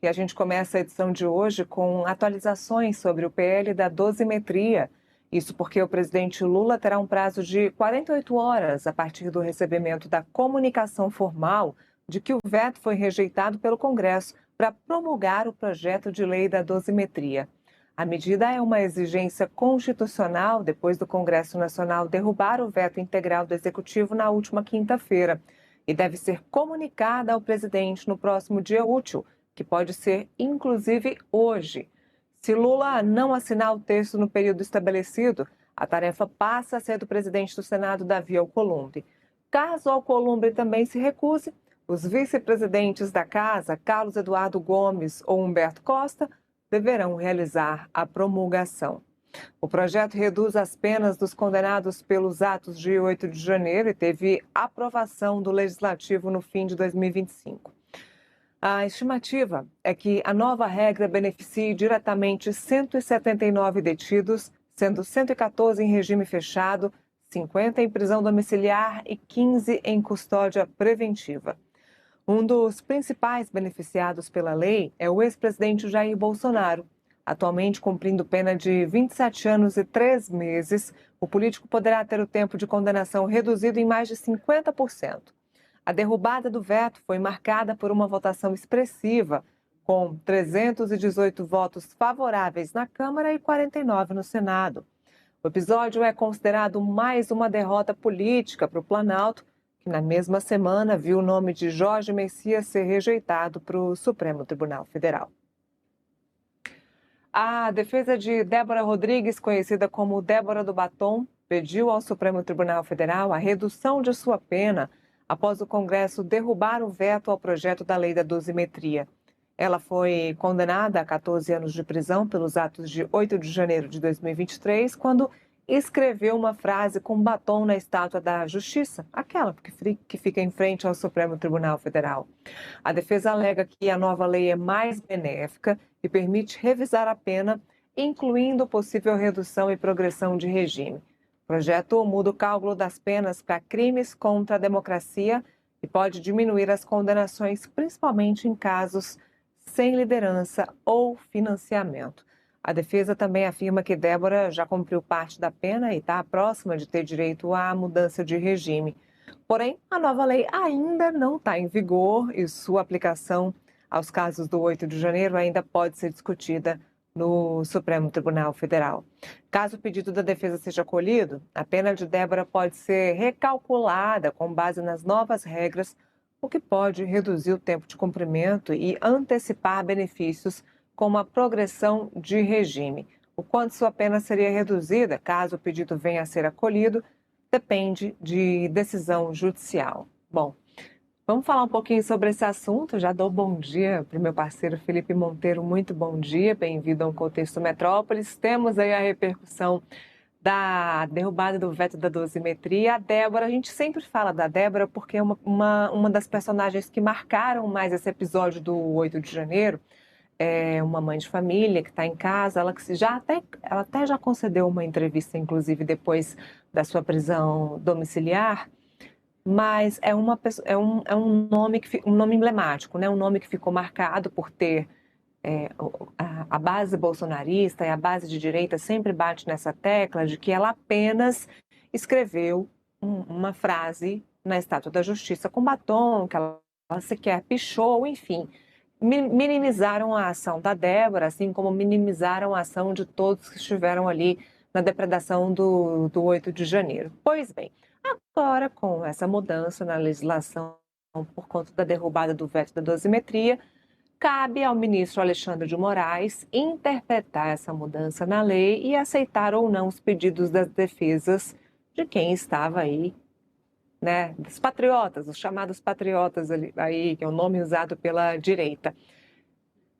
E a gente começa a edição de hoje com atualizações sobre o PL da dosimetria. Isso porque o presidente Lula terá um prazo de 48 horas a partir do recebimento da comunicação formal de que o veto foi rejeitado pelo Congresso para promulgar o projeto de lei da dosimetria. A medida é uma exigência constitucional depois do Congresso Nacional derrubar o veto integral do Executivo na última quinta-feira e deve ser comunicada ao presidente no próximo dia útil, que pode ser inclusive hoje. Se Lula não assinar o texto no período estabelecido, a tarefa passa a ser do presidente do Senado, Davi Alcolumbre. Caso Alcolumbre também se recuse, os vice-presidentes da Casa, Carlos Eduardo Gomes ou Humberto Costa, deverão realizar a promulgação. O projeto reduz as penas dos condenados pelos atos de 8 de janeiro e teve aprovação do Legislativo no fim de 2025. A estimativa é que a nova regra beneficie diretamente 179 detidos, sendo 114 em regime fechado, 50 em prisão domiciliar e 15 em custódia preventiva. Um dos principais beneficiados pela lei é o ex-presidente Jair Bolsonaro. Atualmente cumprindo pena de 27 anos e 3 meses, o político poderá ter o tempo de condenação reduzido em mais de 50%. A derrubada do veto foi marcada por uma votação expressiva, com 318 votos favoráveis na Câmara e 49 no Senado. O episódio é considerado mais uma derrota política para o Planalto, que na mesma semana viu o nome de Jorge Messias ser rejeitado para o Supremo Tribunal Federal. A defesa de Débora Rodrigues, conhecida como Débora do Batom, pediu ao Supremo Tribunal Federal a redução de sua pena após o Congresso derrubar o veto ao projeto da lei da dosimetria. Ela foi condenada a 14 anos de prisão pelos atos de 8 de janeiro de 2023, quando escreveu uma frase com batom na estátua da Justiça, aquela que fica em frente ao Supremo Tribunal Federal. A defesa alega que a nova lei é mais benéfica e permite revisar a pena, incluindo possível redução e progressão de regime. O projeto muda o cálculo das penas para crimes contra a democracia e pode diminuir as condenações, principalmente em casos sem liderança ou financiamento. A defesa também afirma que Débora já cumpriu parte da pena e está próxima de ter direito à mudança de regime. Porém, a nova lei ainda não está em vigor e sua aplicação aos casos do 8 de janeiro ainda pode ser discutida no Supremo Tribunal Federal. Caso o pedido da defesa seja acolhido, a pena de Débora pode ser recalculada com base nas novas regras, o que pode reduzir o tempo de cumprimento e antecipar benefícios como a progressão de regime. O quanto sua pena seria reduzida, caso o pedido venha a ser acolhido, depende de decisão judicial. Bom, vamos falar um pouquinho sobre esse assunto. Já dou bom dia para o meu parceiro Felipe Monteiro. Muito bom dia, bem-vindo ao Contexto Metrópolis. Temos aí a repercussão da derrubada do veto da dosimetria. A Débora, a gente sempre fala da Débora porque é uma das personagens que marcaram mais esse episódio do 8 de janeiro. É uma mãe de família que está em casa, ela até já concedeu uma entrevista, inclusive depois da sua prisão domiciliar. Mas é um nome emblemático, né? Um nome que ficou marcado por ter a base bolsonarista e a base de direita sempre bate nessa tecla de que ela apenas escreveu uma frase na Estátua da Justiça com batom, que ela sequer pichou, enfim. Minimizaram a ação da Débora, assim como minimizaram a ação de todos que estiveram ali na depredação do 8 de janeiro. Pois bem, agora, com essa mudança na legislação por conta da derrubada do veto da dosimetria, cabe ao ministro Alexandre de Moraes interpretar essa mudança na lei e aceitar ou não os pedidos das defesas de quem estava aí, né, dos patriotas, os chamados patriotas aí, que é o nome usado pela direita.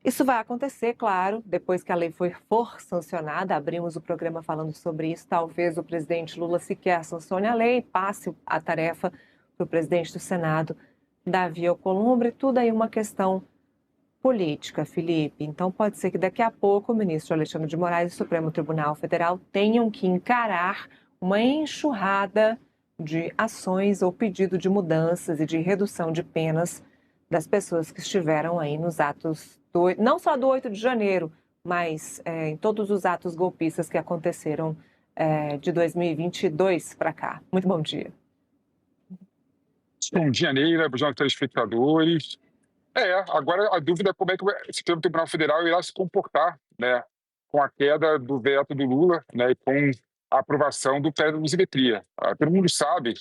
Isso vai acontecer, claro, depois que a lei for sancionada. Abrimos o programa falando sobre isso. Talvez o presidente Lula sequer sancione a lei, passe a tarefa para o presidente do Senado, Davi Alcolumbre. Tudo aí uma questão política, Felipe. Então pode ser que daqui a pouco o ministro Alexandre de Moraes e o Supremo Tribunal Federal tenham que encarar uma enxurrada de ações ou pedido de mudanças e de redução de penas das pessoas que estiveram aí nos atos não só do 8 de janeiro, mas em todos os atos golpistas que aconteceram de 2022 para cá. Muito bom dia. Bom dia, Neila, bom dia aos telespectadores. Agora a dúvida é como é que o Supremo Tribunal Federal irá se comportar, né, com a queda do veto do Lula, né, e com a aprovação do PL da dosimetria. Todo mundo sabe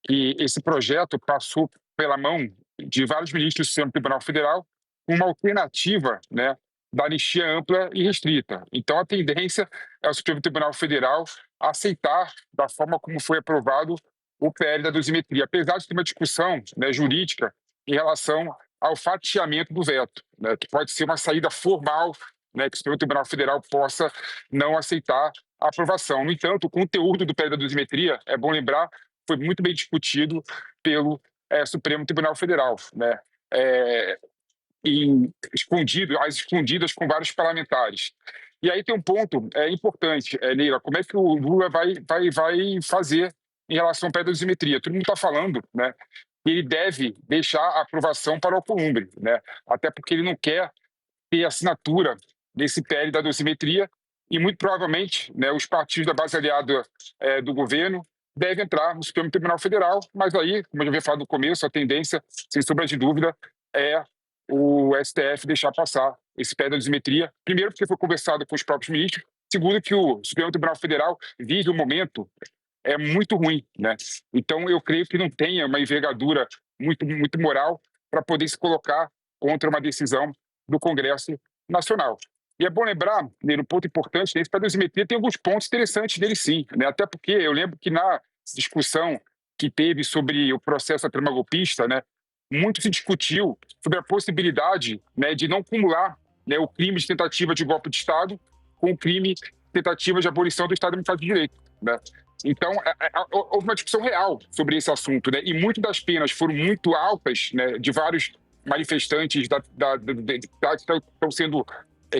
que esse projeto passou pela mão de vários ministros do Supremo Tribunal Federal com uma alternativa, né, da anistia ampla e restrita. Então, a tendência é o Supremo Tribunal Federal aceitar da forma como foi aprovado o PL da dosimetria, apesar de ter uma discussão, né, jurídica em relação ao fatiamento do veto, né, que pode ser uma saída formal, né, que o Supremo Tribunal Federal possa não aceitar a aprovação. No entanto, o conteúdo do PL da dosimetria, é bom lembrar, foi muito bem discutido pelo Supremo Tribunal Federal, né, às escondidas com vários parlamentares. E aí tem um ponto importante, Neila, como é que o Lula vai fazer em relação ao PL da dosimetria? Todo mundo está falando, né, que ele deve deixar a aprovação para o Alcolumbre, né, até porque ele não quer ter assinatura desse PL da dosimetria e, muito provavelmente, né, os partidos da base aliada do governo devem entrar no Supremo Tribunal Federal, mas aí, como eu já havia falado no começo, a tendência, sem sombra de dúvida, é o STF deixar passar esse PL da dosimetria, primeiro porque foi conversado com os próprios ministros, segundo que o Supremo Tribunal Federal vive um momento muito ruim, né? Então, eu creio que não tenha uma envergadura muito moral para poder se colocar contra uma decisão do Congresso Nacional. E é bom lembrar, um ponto importante, esse PL da dosimetria tem alguns pontos interessantes nele sim, né? Até porque eu lembro que na discussão que teve sobre o processo da trama golpista, né, muito se discutiu sobre a possibilidade, né, de não acumular, né, o crime de tentativa de golpe de Estado com o crime de tentativa de abolição do Estado Democrático de Direito, né? Então, houve uma discussão real sobre esse assunto, né? E muitas das penas foram muito altas, né, de vários manifestantes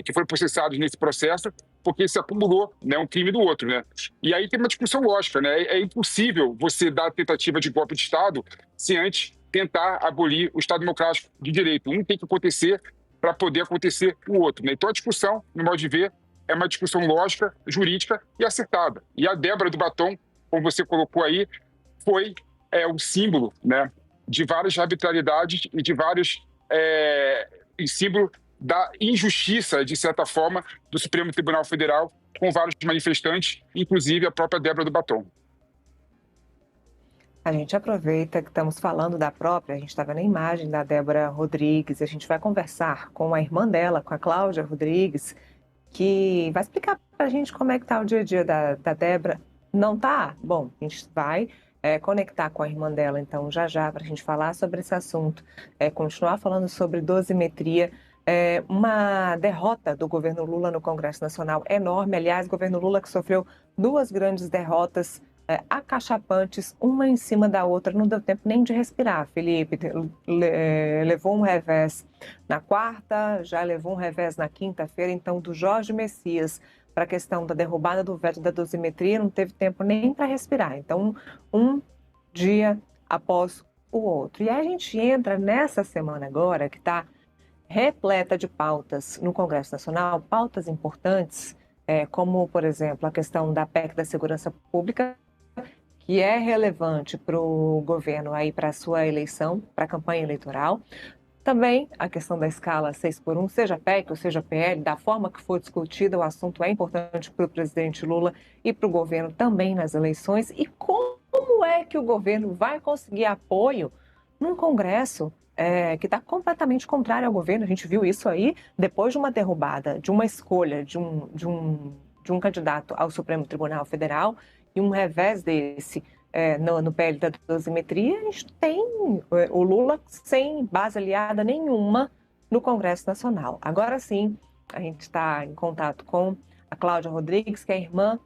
que foram processados nesse processo, porque se acumulou, né, um crime do outro, né? E aí tem uma discussão lógica, né? É impossível você dar tentativa de golpe de Estado se antes tentar abolir o Estado Democrático de Direito. Um tem que acontecer para poder acontecer o outro, né? Então a discussão, no modo de ver, é uma discussão lógica, jurídica e acertada. E a Débora do Batom, como você colocou aí, foi um símbolo, né, de várias arbitrariedades e de vários símbolo da injustiça, de certa forma, do Supremo Tribunal Federal com vários manifestantes, inclusive a própria Débora do Batom. A gente aproveita que estamos falando da própria, a gente está vendo a imagem da Débora Rodrigues, a gente vai conversar com a irmã dela, com a Cláudia Rodrigues, que vai explicar para a gente como é que está o dia a dia da Débora. Não tá? Bom, a gente vai conectar com a irmã dela, então, já para a gente falar sobre esse assunto, continuar falando sobre dosimetria. Uma derrota do governo Lula no Congresso Nacional enorme. Aliás, o governo Lula que sofreu duas grandes derrotas acachapantes, uma em cima da outra, não deu tempo nem de respirar, Felipe. Levou um revés na quarta, já levou um revés na quinta-feira, então do Jorge Messias para a questão da derrubada do veto da dosimetria, não teve tempo nem para respirar. Então, um dia após o outro. E aí a gente entra nessa semana agora, que está repleta de pautas no Congresso Nacional, pautas importantes, como, por exemplo, a questão da PEC da Segurança Pública, que é relevante para o governo aí para a sua eleição, para a campanha eleitoral. Também a questão da escala 6x1, seja PEC ou seja PL, da forma que for discutida, o assunto é importante para o presidente Lula e para o governo também nas eleições. E como é que o governo vai conseguir apoio num Congresso que está completamente contrário ao governo? A gente viu isso aí depois de uma derrubada, de uma escolha de um candidato ao Supremo Tribunal Federal e um revés desse no PL da dosimetria. A gente tem o Lula sem base aliada nenhuma no Congresso Nacional. Agora sim, a gente está em contato com a Cláudia Rodrigues, que é irmã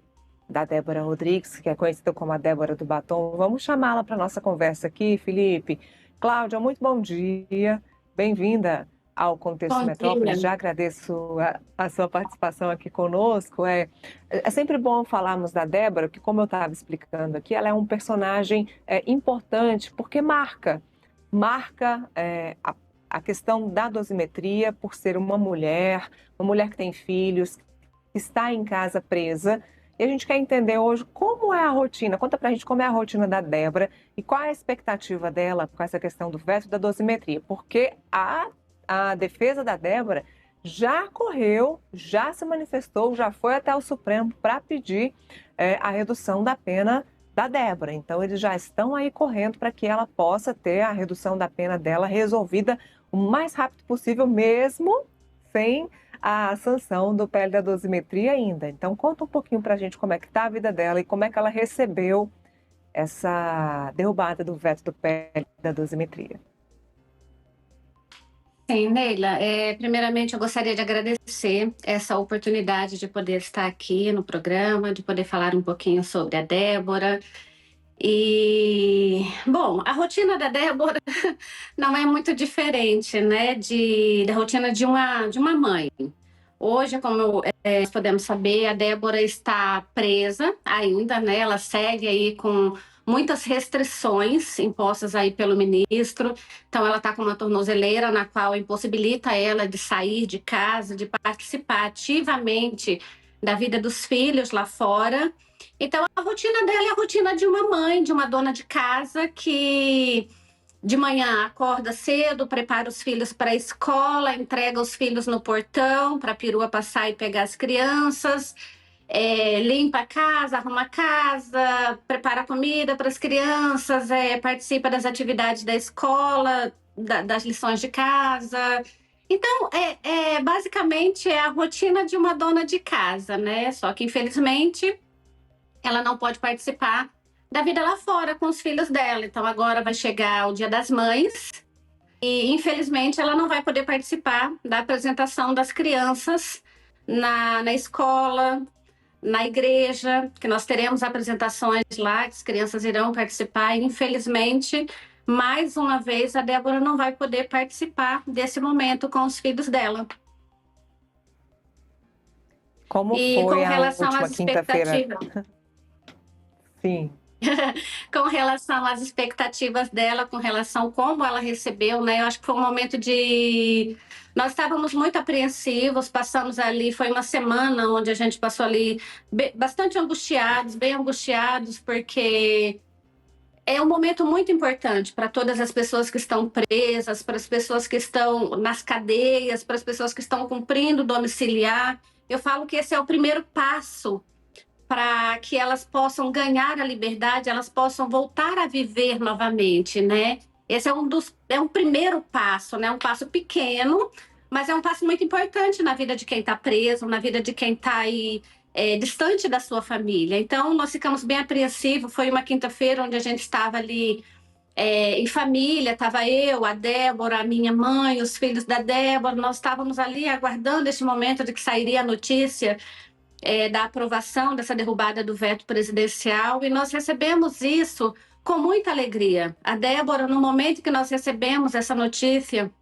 da Débora Rodrigues, que é conhecida como a Débora do Batom. Vamos chamá-la para a nossa conversa aqui, Felipe. Cláudia, muito bom dia. Bem-vinda ao Contexto Metrópolis. Já agradeço a sua participação aqui conosco. É sempre bom falarmos da Débora, que, como eu estava explicando aqui, ela é um personagem importante, porque marca a questão da dosimetria, por ser uma mulher que tem filhos, que está em casa presa. E a gente quer entender hoje como é a rotina. Conta pra gente como é a rotina da Débora e qual é a expectativa dela com essa questão do veto da dosimetria. Porque a defesa da Débora já correu, já se manifestou, já foi até o Supremo para pedir a redução da pena da Débora. Então, eles já estão aí correndo para que ela possa ter a redução da pena dela resolvida o mais rápido possível, mesmo sem a sanção do PL da dosimetria ainda. Então, conta um pouquinho para a gente como é que está a vida dela e como é que ela recebeu essa derrubada do veto do PL da dosimetria. Sim, Neila, primeiramente eu gostaria de agradecer essa oportunidade de poder estar aqui no programa, de poder falar um pouquinho sobre a Débora. E, bom, a rotina da Débora não é muito diferente, né, da rotina de uma mãe. Hoje, como nós podemos saber, a Débora está presa ainda, né? Ela segue aí com muitas restrições impostas aí pelo ministro. Então, ela está com uma tornozeleira na qual impossibilita ela de sair de casa, de participar ativamente da vida dos filhos lá fora. Então, a rotina dela é a rotina de uma mãe, de uma dona de casa que de manhã acorda cedo, prepara os filhos para a escola, entrega os filhos no portão para a perua passar e pegar as crianças, limpa a casa, arruma a casa, prepara comida para as crianças, participa das atividades da escola, das lições de casa. Então, basicamente é a rotina de uma dona de casa, né? Só que, infelizmente, ela não pode participar da vida lá fora com os filhos dela. Então, agora vai chegar o Dia das Mães e, infelizmente, ela não vai poder participar da apresentação das crianças na escola, na igreja, que nós teremos apresentações lá, que as crianças irão participar. E, infelizmente, mais uma vez, a Débora não vai poder participar desse momento com os filhos dela. Como e foi com a relação última às quinta-feira? expectativas... Sim. Com relação às expectativas dela, com relação a como ela recebeu, né? Eu acho que foi um momento de... Nós estávamos muito apreensivos, passamos ali, foi uma semana onde a gente passou ali bastante angustiados, bem angustiados, porque é um momento muito importante para todas as pessoas que estão presas, para as pessoas que estão nas cadeias, para as pessoas que estão cumprindo domiciliar. Eu falo que esse é o primeiro passo para que elas possam ganhar a liberdade, elas possam voltar a viver novamente, né? Esse é um primeiro passo, né? Um passo pequeno, mas é um passo muito importante na vida de quem está preso, na vida de quem está aí distante da sua família. Então, nós ficamos bem apreensivos. Foi uma quinta-feira onde a gente estava ali em família, estava eu, a Débora, a minha mãe, os filhos da Débora. Nós estávamos ali aguardando esse momento de que sairia a notícia da aprovação dessa derrubada do veto presidencial, e nós recebemos isso com muita alegria. A Débora, no momento que nós recebemos essa notícia,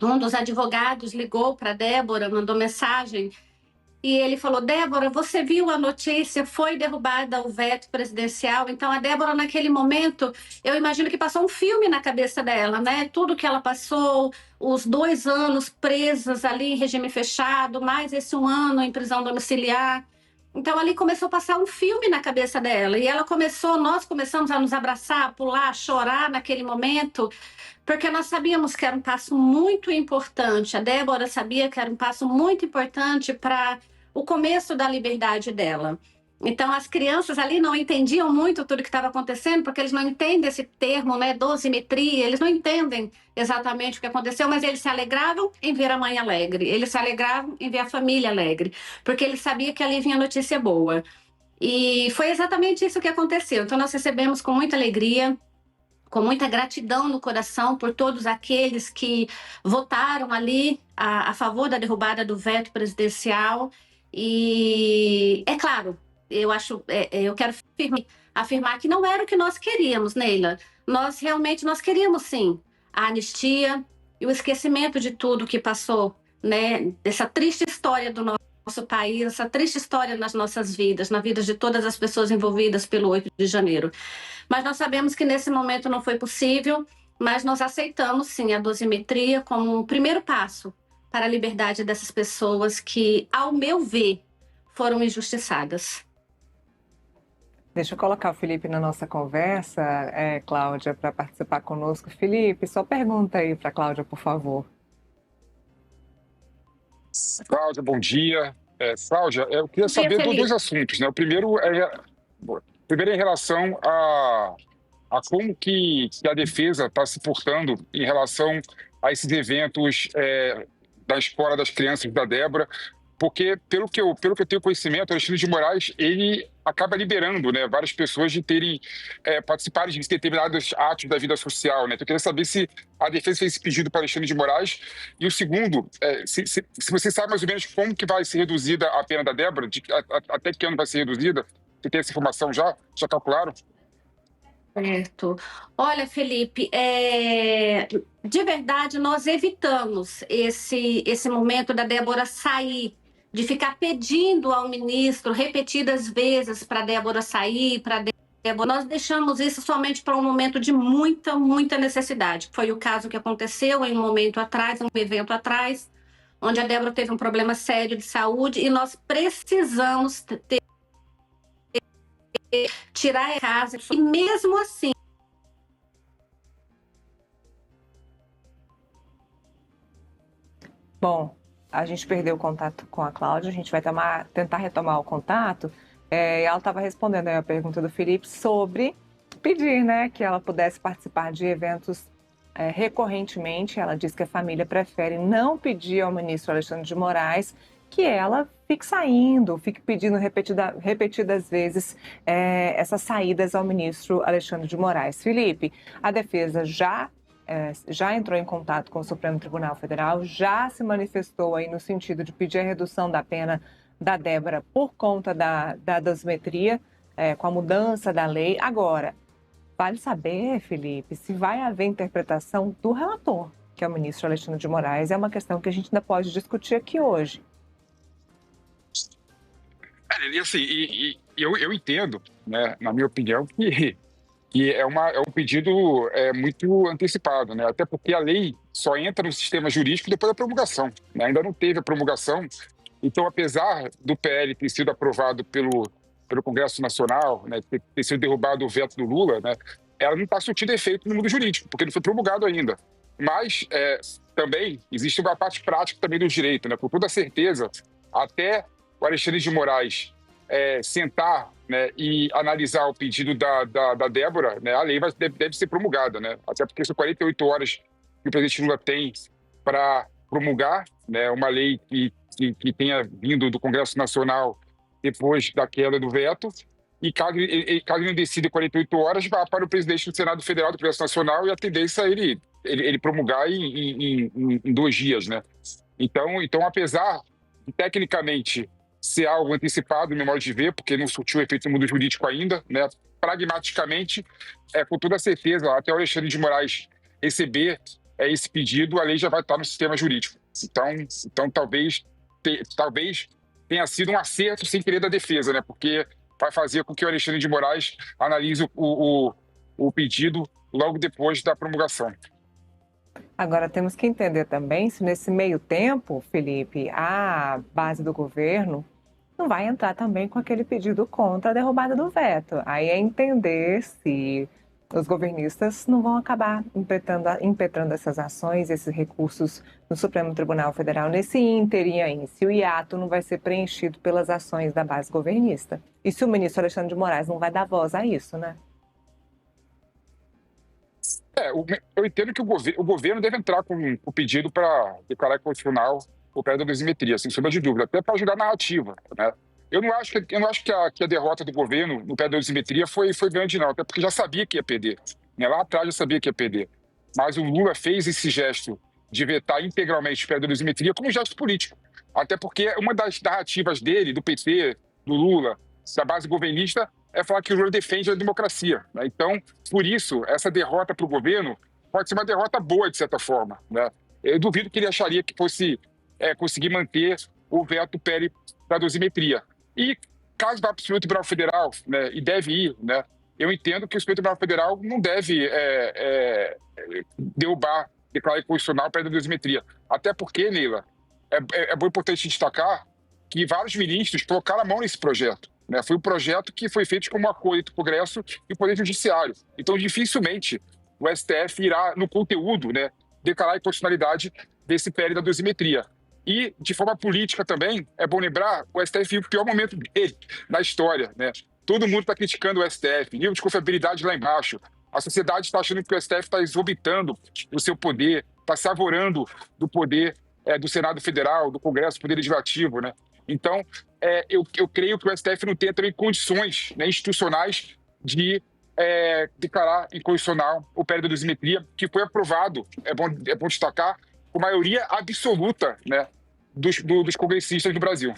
um dos advogados ligou para a Débora, mandou mensagem, e ele falou: Débora, você viu a notícia, foi derrubada o veto presidencial. Então, a Débora, naquele momento, eu imagino que passou um filme na cabeça dela, né? Tudo que ela passou, os 2 anos presas ali em regime fechado, mais esse 1 ano em prisão domiciliar. Então, ali começou a passar um filme na cabeça dela. E nós começamos a nos abraçar, a pular, a chorar naquele momento, porque nós sabíamos que era um passo muito importante. A Débora sabia que era um passo muito importante para o começo da liberdade dela. Então, as crianças ali não entendiam muito tudo que estava acontecendo, porque eles não entendem esse termo, né, dosimetria, eles não entendem exatamente o que aconteceu, mas eles se alegravam em ver a mãe alegre, eles se alegravam em ver a família alegre, porque eles sabiam que ali vinha notícia boa. E foi exatamente isso que aconteceu. Então, nós recebemos com muita alegria, com muita gratidão no coração por todos aqueles que votaram ali a favor da derrubada do veto presidencial. E, é claro, eu quero afirmar que não era o que nós queríamos, Neila. Nós queríamos, sim, a anistia e o esquecimento de tudo que passou, né? Dessa triste história do nosso país, essa triste história nas nossas vidas, na vida de todas as pessoas envolvidas pelo 8 de janeiro. Mas nós sabemos que nesse momento não foi possível, mas nós aceitamos, sim, a dosimetria como um primeiro passo para a liberdade dessas pessoas que, ao meu ver, foram injustiçadas. Deixa eu colocar o Felipe na nossa conversa, Cláudia, para participar conosco. Felipe, só pergunta aí para a Cláudia, por favor. Cláudia, bom dia. Cláudia, eu queria Bom dia, saber Felipe. dois assuntos, né? O primeiro é em relação a como que a defesa está se portando em relação a esses eventos da escola das crianças da Débora, porque pelo que eu tenho conhecimento, o Alexandre de Moraes, ele acaba liberando, né, várias pessoas de terem participarem de determinados atos da vida social, né? Então, eu queria saber se a defesa fez esse pedido para Alexandre de Moraes. E o segundo, se você sabe mais ou menos como que vai ser reduzida a pena da Débora, até que ano vai ser reduzida? Você tem essa informação já calcularam? Certo. Olha, Felipe, de verdade, nós evitamos esse momento da Débora sair, de ficar pedindo ao ministro repetidas vezes para a Débora sair, para Débora. Nós deixamos isso somente para um momento de muita, muita necessidade. Foi o caso que aconteceu em um momento atrás, um evento atrás, onde a Débora teve um problema sério de saúde e nós precisamos tirar a casa. E mesmo assim, Bom, a gente perdeu o contato com a Cláudia, a gente vai tentar retomar o contato. E ela estava respondendo aí a pergunta do Felipe sobre pedir, né, que ela pudesse participar de eventos recorrentemente. Ela diz que a família prefere não pedir ao ministro Alexandre de Moraes que ela fique saindo, fique pedindo repetidas vezes essas saídas ao ministro Alexandre de Moraes. Felipe, a defesa já entrou em contato com o Supremo Tribunal Federal, já se manifestou aí no sentido de pedir a redução da pena da Débora por conta da dosimetria, com a mudança da lei. Agora, vale saber, Felipe, se vai haver interpretação do relator, que é o ministro Alexandre de Moraes. É uma questão que a gente ainda pode discutir aqui hoje. E assim, eu entendo, né, na minha opinião, que é um pedido muito antecipado, né? Até porque a lei só entra no sistema jurídico depois da promulgação, né? Ainda não teve a promulgação. Então, apesar do PL ter sido aprovado pelo Congresso Nacional, né, ter sido derrubado o veto do Lula, né, ela não está surtindo efeito no mundo jurídico, porque não foi promulgado ainda. Mas também existe uma parte prática também do direito, né? Com toda certeza, até o Alexandre de Moraes sentar, né, e analisar o pedido da Débora, né, a lei deve ser promulgada, né? Até porque são 48 horas que o presidente Lula tem para promulgar, né, uma lei que tenha vindo do Congresso Nacional depois da queda do veto, e caso ele não decida em 48 horas, vai para o presidente do Senado Federal do Congresso Nacional, e a tendência é ele promulgar em 2 dias, né? Então, apesar de tecnicamente ser algo antecipado, no meu modo de ver, porque não surtiu efeito no mundo jurídico ainda, né? Pragmaticamente, com toda certeza, até o Alexandre de Moraes receber esse pedido, a lei já vai estar no sistema jurídico. Então talvez tenha sido um acerto sem querer da defesa, né? Porque vai fazer com que o Alexandre de Moraes analise o pedido logo depois da promulgação. Agora, temos que entender também se nesse meio tempo, Felipe, a base do governo não vai entrar também com aquele pedido contra a derrubada do veto. Aí é entender se os governistas não vão acabar impetrando essas ações, esses recursos no Supremo Tribunal Federal nesse ínterim aí, se o hiato não vai ser preenchido pelas ações da base governista. E se o ministro Alexandre de Moraes não vai dar voz a isso, né? Eu entendo que o governo deve entrar com o pedido para declarar constitucional o PL da dosimetria, sem sombra de dúvida, até para ajudar a narrativa, né? Eu não acho que a derrota do governo no PL da dosimetria foi grande, não, até porque já sabia que ia perder, né? Lá atrás já sabia que ia perder. Mas o Lula fez esse gesto de vetar integralmente o PL da dosimetria como um gesto político. Até porque uma das narrativas dele, do PT, do Lula, da base governista, é falar que o Lula defende a democracia, né? Então, por isso, essa derrota para o governo pode ser uma derrota boa, de certa forma, né? Eu duvido que ele acharia que fosse conseguir manter o veto PL da dosimetria. E caso vá para o Supremo Tribunal Federal, né, e deve ir, né, eu entendo que o Supremo Tribunal Federal não deve declarar inconstitucional a PL da dosimetria. Até porque, Neila, é bom importante destacar que vários ministros colocaram a mão nesse projeto, né? Foi um projeto que foi feito como um acordo entre o Congresso e o Poder Judiciário. Então, dificilmente o STF irá, no conteúdo, né, declarar a inconstitucionalidade desse PL da dosimetria. E, de forma política também, é bom lembrar, o STF vive o pior momento dele na história, né? Todo mundo está criticando o STF, nível de confiabilidade lá embaixo. A sociedade está achando que o STF está exorbitando o seu poder, está se avorando do poder do Senado Federal, do Congresso, do Poder Legislativo, né? Então, eu creio que o STF não tem também condições, né, institucionais de declarar inconstitucional o PL da dosimetria, que foi aprovado, é bom destacar, com maioria absoluta, né, dos congressistas do Brasil.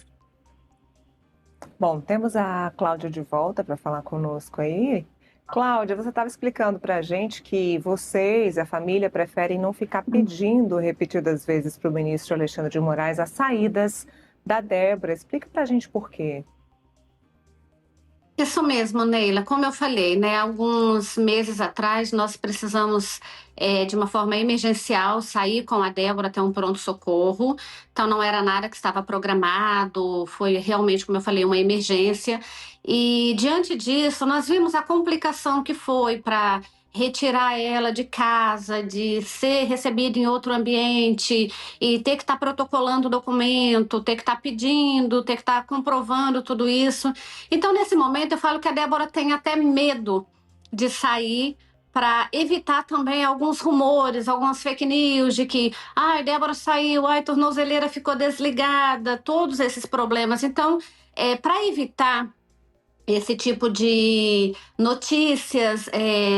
Bom, temos a Cláudia de volta para falar conosco aí. Cláudia, você estava explicando para a gente que vocês, a família, preferem não ficar pedindo repetidas vezes para o ministro Alexandre de Moraes as saídas da Débora. Explica para a gente por quê. Isso mesmo, Neila. Como eu falei, né, alguns meses atrás nós precisamos, de uma forma emergencial, sair com a Débora até um pronto-socorro. Então, não era nada que estava programado, foi realmente, como eu falei, uma emergência. E, diante disso, nós vimos a complicação que foi para retirar ela de casa, de ser recebida em outro ambiente e ter que estar protocolando o documento, ter que estar pedindo, ter que estar comprovando tudo isso. Então, nesse momento, eu falo que a Débora tem até medo de sair para evitar também alguns rumores, algumas fake news de que, ai, Débora saiu, ai, tornozeleira ficou desligada, todos esses problemas. Então, para evitar esse tipo de notícias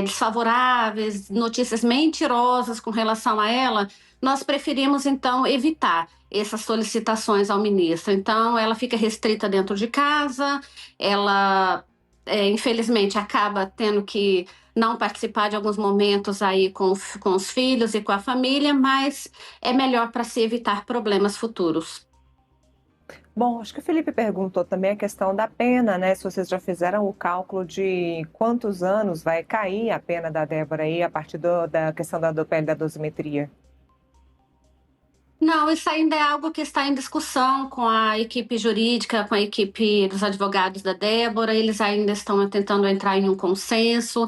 desfavoráveis, notícias mentirosas com relação a ela, nós preferimos, então, evitar essas solicitações ao ministro. Então, ela fica restrita dentro de casa, ela, infelizmente, acaba tendo que não participar de alguns momentos aí com os filhos e com a família, mas é melhor para se evitar problemas futuros. Bom, acho que o Felipe perguntou também a questão da pena, né? Se vocês já fizeram o cálculo de quantos anos vai cair a pena da Débora aí a partir da questão do PL da dosimetria. Não, isso ainda é algo que está em discussão com a equipe jurídica, com a equipe dos advogados da Débora. Eles ainda estão tentando entrar em um consenso,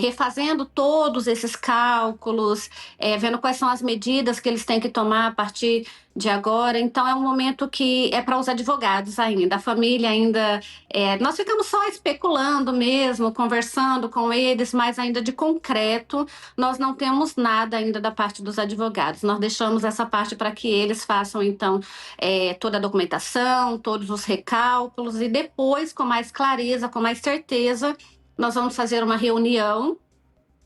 refazendo todos esses cálculos, vendo quais são as medidas que eles têm que tomar a partir de agora. Então, é um momento que é para os advogados ainda. A família ainda. Nós ficamos só especulando mesmo, conversando com eles, mas ainda de concreto, nós não temos nada ainda da parte dos advogados. Nós deixamos essa parte para que eles façam, então, toda a documentação, todos os recálculos, e depois, com mais clareza, com mais certeza, nós vamos fazer uma reunião.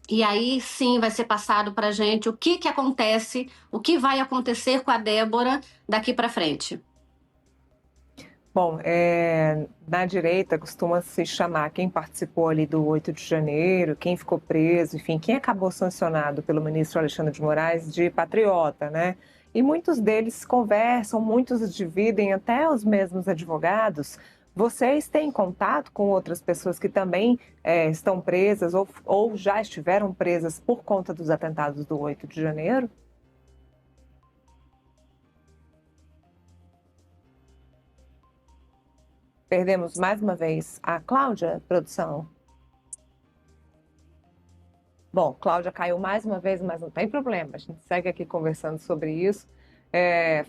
E aí sim vai ser passado para a gente o que acontece, o que vai acontecer com a Débora daqui para frente. Bom, na direita costuma se chamar quem participou ali do 8 de janeiro, quem ficou preso, enfim, quem acabou sancionado pelo ministro Alexandre de Moraes de patriota, né? E muitos deles conversam, muitos dividem, até os mesmos advogados. Vocês têm contato com outras pessoas que também estão presas ou já estiveram presas por conta dos atentados do 8 de janeiro? Perdemos mais uma vez a Cláudia, produção. Bom, Cláudia caiu mais uma vez, mas não tem problema. A gente segue aqui conversando sobre isso.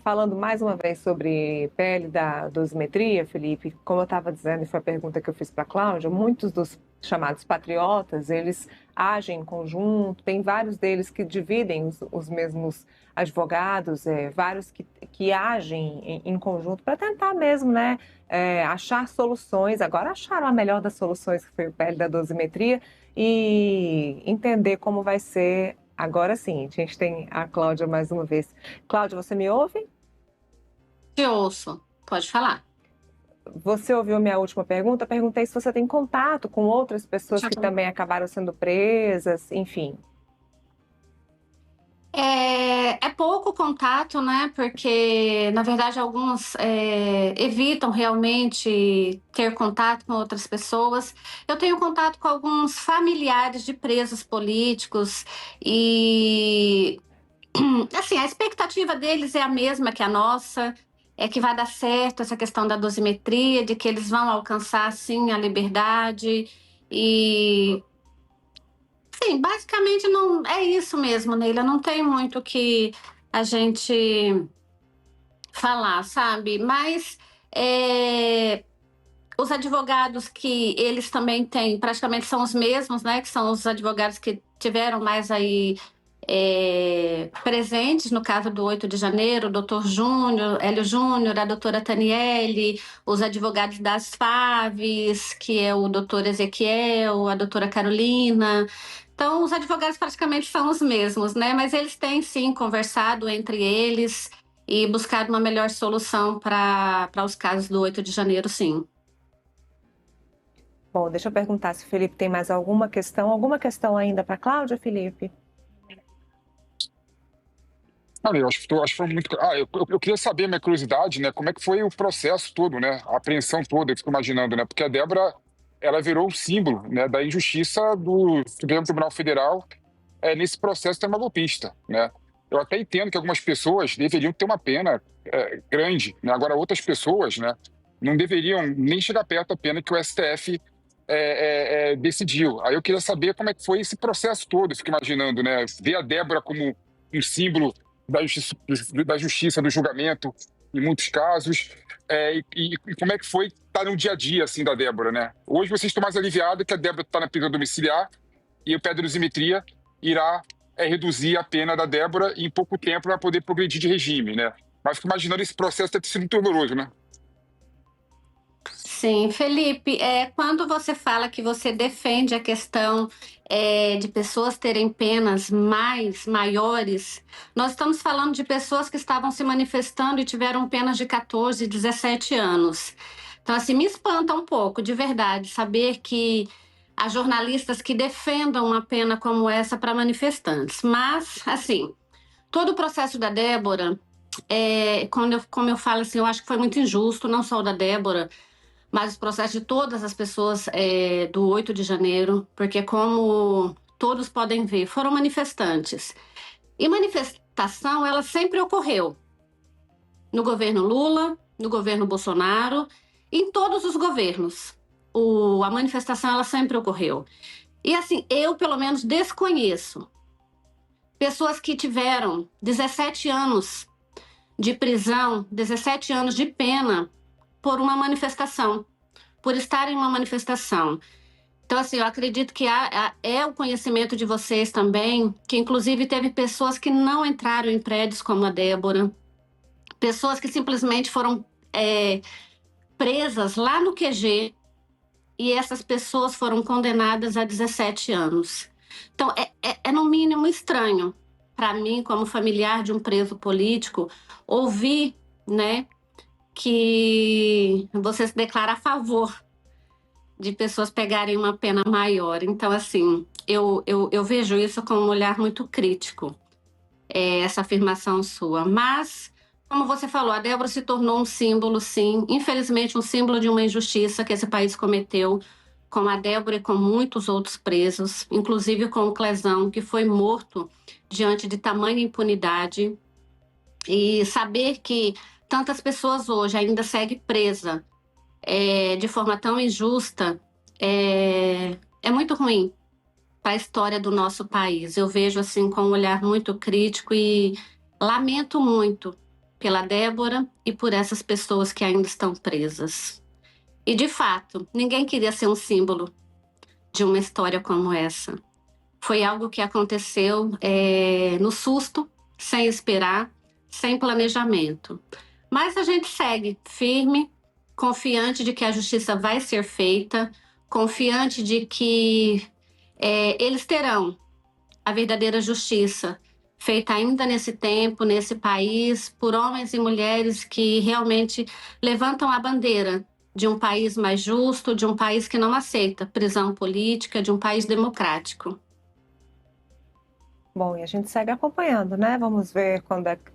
Falando mais uma vez sobre PL da dosimetria, Felipe, como eu estava dizendo, e foi a pergunta que eu fiz para a Cláudia, muitos dos chamados patriotas, eles agem em conjunto, tem vários deles que dividem os mesmos advogados, vários que agem em conjunto para tentar mesmo, né, achar soluções. Agora acharam a melhor das soluções, que foi o PL da dosimetria, e entender como vai ser. Agora sim, a gente tem a Cláudia mais uma vez. Cláudia, você me ouve? Te ouço, pode falar. Você ouviu minha última pergunta? Perguntei se você tem contato com outras pessoas que também acabaram sendo presas, enfim. É pouco contato, né? Porque, na verdade, alguns evitam realmente ter contato com outras pessoas. Eu tenho contato com alguns familiares de presos políticos e, assim, a expectativa deles é a mesma que a nossa, é que vai dar certo essa questão da dosimetria, de que eles vão alcançar, sim, a liberdade e sim, basicamente não é isso mesmo, Neila. Não tem muito o que a gente falar, sabe? Mas os advogados que eles também têm, praticamente são os mesmos, né? Que são os advogados que tiveram mais aí presentes no caso do 8 de janeiro, o doutor Júnior, Hélio Júnior, a doutora Taniele, os advogados das FAVES, que é o doutor Ezequiel, a doutora Carolina. Então, os advogados praticamente são os mesmos, né? Mas eles têm, sim, conversado entre eles e buscado uma melhor solução para os casos do 8 de janeiro, sim. Bom, deixa eu perguntar se o Felipe tem mais alguma questão. Alguma questão ainda para a Cláudia, Felipe? Olha, eu acho que foi muito. Eu queria saber, minha curiosidade, né? Como é que foi o processo todo, né? A apreensão toda, eu fico imaginando, né? Porque a Débora, ela virou o símbolo, né, da injustiça do Supremo Tribunal Federal nesse processo golpista, né? Eu até entendo que algumas pessoas deveriam ter uma pena grande, né? Agora, outras pessoas, né, não deveriam nem chegar perto da pena que o STF decidiu. Aí eu queria saber como é que foi esse processo todo, eu fico imaginando, né? Ver a Débora como um símbolo da justiça, do julgamento, em muitos casos, e como é que foi estar no dia a dia, assim, da Débora, né? Hoje vocês estão mais aliviados que a Débora está na prisão domiciliar e o pedosimetria irá reduzir a pena da Débora e em pouco tempo vai poder progredir de regime, né? Mas fico imaginando esse processo ter sido muito doloroso, né? Sim, Felipe, quando você fala que você defende a questão de pessoas terem penas maiores, nós estamos falando de pessoas que estavam se manifestando e tiveram penas de 14, 17 anos. Então, assim, me espanta um pouco, de verdade, saber que há jornalistas que defendam uma pena como essa para manifestantes. Mas, assim, todo o processo da Débora, como eu falo assim, eu acho que foi muito injusto, não só o da Débora, mas o processo de todas as pessoas do 8 de janeiro, porque como todos podem ver, foram manifestantes. E manifestação, ela sempre ocorreu no governo Lula, no governo Bolsonaro, em todos os governos. A manifestação, ela sempre ocorreu. E assim, eu pelo menos desconheço pessoas que tiveram 17 anos de prisão, 17 anos de pena por uma manifestação, por estar em uma manifestação. Então, assim, eu acredito que é o conhecimento de vocês também, que inclusive teve pessoas que não entraram em prédios como a Débora, pessoas que simplesmente foram presas lá no QG e essas pessoas foram condenadas a 17 anos. Então, é no mínimo estranho para mim, como familiar de um preso político, ouvir, né, que você se declara a favor de pessoas pegarem uma pena maior. Então, assim, eu vejo isso com um olhar muito crítico, essa afirmação sua. Mas, como você falou, a Débora se tornou um símbolo, sim, infelizmente um símbolo de uma injustiça que esse país cometeu com a Débora e com muitos outros presos, inclusive com o Clesão, que foi morto diante de tamanha impunidade. E saber que tantas pessoas hoje ainda seguem presa de forma tão injusta é muito ruim para a história do nosso país. Eu vejo assim com um olhar muito crítico e lamento muito pela Débora e por essas pessoas que ainda estão presas. E de fato, ninguém queria ser um símbolo de uma história como essa. Foi algo que aconteceu no susto, sem esperar, sem planejamento. Mas a gente segue firme, confiante de que a justiça vai ser feita, confiante de que eles terão a verdadeira justiça feita ainda nesse tempo, nesse país, por homens e mulheres que realmente levantam a bandeira de um país mais justo, de um país que não aceita prisão política, de um país democrático. Bom, e a gente segue acompanhando, né? Vamos ver quando é que...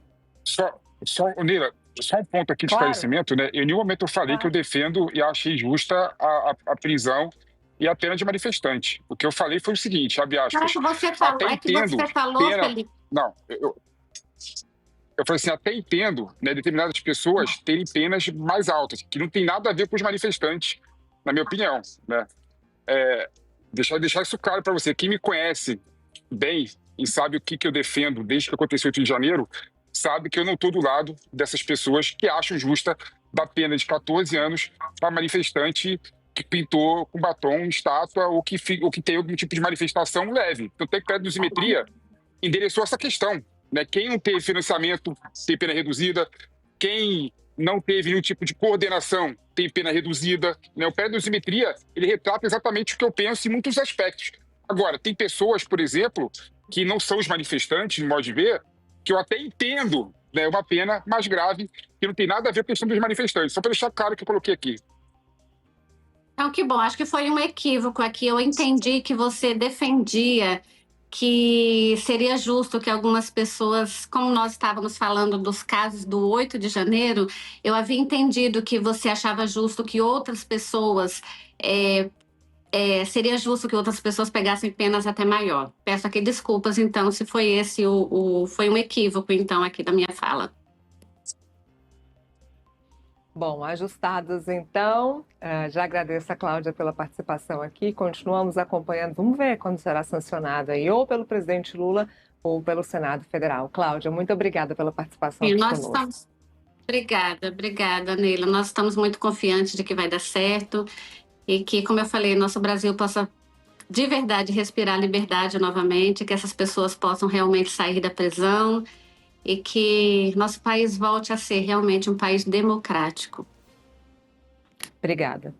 Neila, só um ponto aqui de Claro. esclarecimento, né? Em nenhum momento eu falei que eu defendo e achei justa a prisão e a pena de manifestante. O que eu falei foi o seguinte, abre aspas, Você até entendo você falou, pena... Felipe. Não, eu falei assim, até entendo, né, determinadas pessoas terem penas mais altas, que não tem nada a ver com os manifestantes, na minha opinião, né? Deixar isso claro para você. Quem me conhece bem e sabe o que eu defendo desde que aconteceu o 8 de janeiro, sabe que eu não estou do lado dessas pessoas que acham justa dar pena de 14 anos para manifestante que pintou com batom, estátua ou que tem algum tipo de manifestação leve. Então, tem que ter dosimetria endereçou essa questão, né? Quem não teve financiamento tem pena reduzida, quem não teve nenhum tipo de coordenação tem pena reduzida, né? O pré-dosimetria, ele retrata exatamente o que eu penso em muitos aspectos. Agora, tem pessoas, por exemplo, que não são os manifestantes, no modo de ver, que eu até entendo, né, uma pena mais grave, que não tem nada a ver com a questão dos manifestantes. Só para deixar claro o que eu coloquei aqui. Então, que bom. Acho que foi um equívoco aqui. Eu entendi que você defendia que seria justo que algumas pessoas, como nós estávamos falando dos casos do 8 de janeiro, eu havia entendido que você achava justo que outras pessoas, seria justo que outras pessoas pegassem penas até maior. Peço aqui desculpas, então, se foi esse foi um equívoco, então, aqui da minha fala. Bom, ajustados então, já agradeço a Cláudia pela participação aqui, continuamos acompanhando, vamos ver quando será sancionado aí, ou pelo presidente Lula ou pelo Senado Federal. Cláudia, muito obrigada pela participação aqui conosco. Obrigada, Neila. Nós estamos muito confiantes de que vai dar certo e que, como eu falei, nosso Brasil possa de verdade respirar liberdade novamente, que essas pessoas possam realmente sair da prisão e que nosso país volte a ser realmente um país democrático. Obrigada.